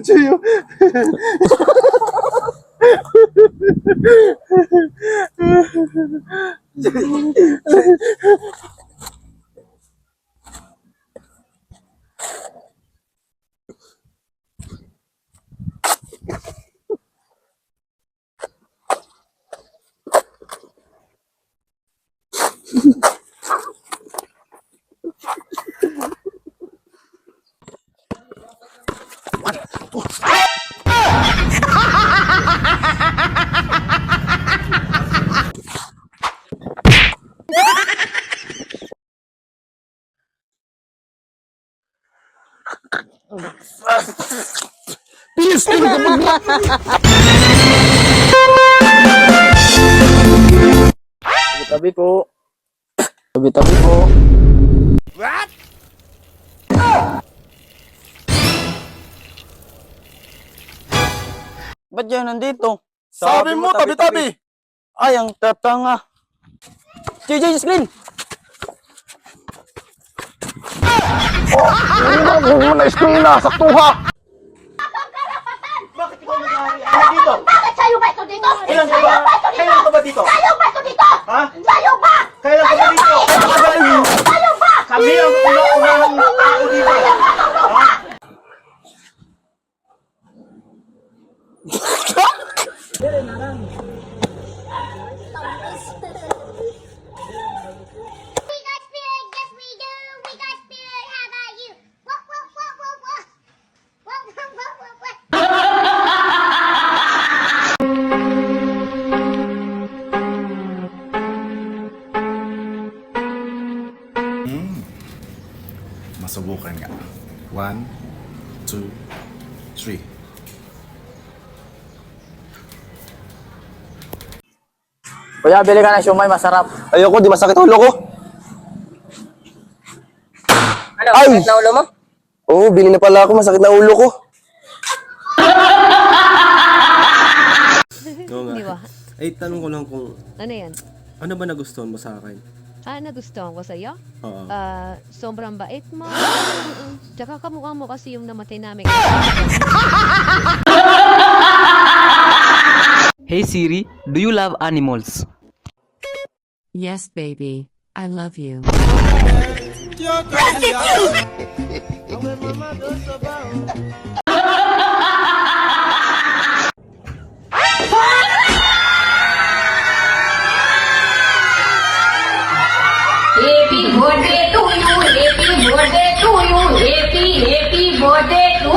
Chuyo. Bilis ka na. Tabi po. Tabi po. What? Ba't yan nandito? Sabi mo, tabi-tabi! Ay, ang tatanga. JJ, screen! Huwag mo na eskwela, saktuha! Bakit ikaw nag-aaral dito? Bakit sa'yo ba ito dito? Kailan ka ba? Kailan ka ba dito? Sa'yo ba ito dito? Ha? Sa'yo ba? Kailan ka ba dito? Sa'yo ba? Kami ang unang tao dito. Ha? We got spirit, yes we do. We got spirit, how about you? What? Masubukan nga. 1, 2, 3. Kuya, bili ka ng siomay, masarap. Ayoko, di masakit ulo ko. Ano, Ay! sakit na ulo mo? Oo, bili na pala ako, masakit na ulo ko. Oo nga. Di ba? Ay, tanong ko lang kung Ano yan? ano ba nagustuhan mo sa akin? Nagustuhan ko sa'yo? Oo. Sobrang bait mo. Tsaka kamukha mo kasi yung namatay namin. Hey Siri, do you love animals? Yes, baby. I love you. Happy birthday to you, happy birthday to you, happy birthday to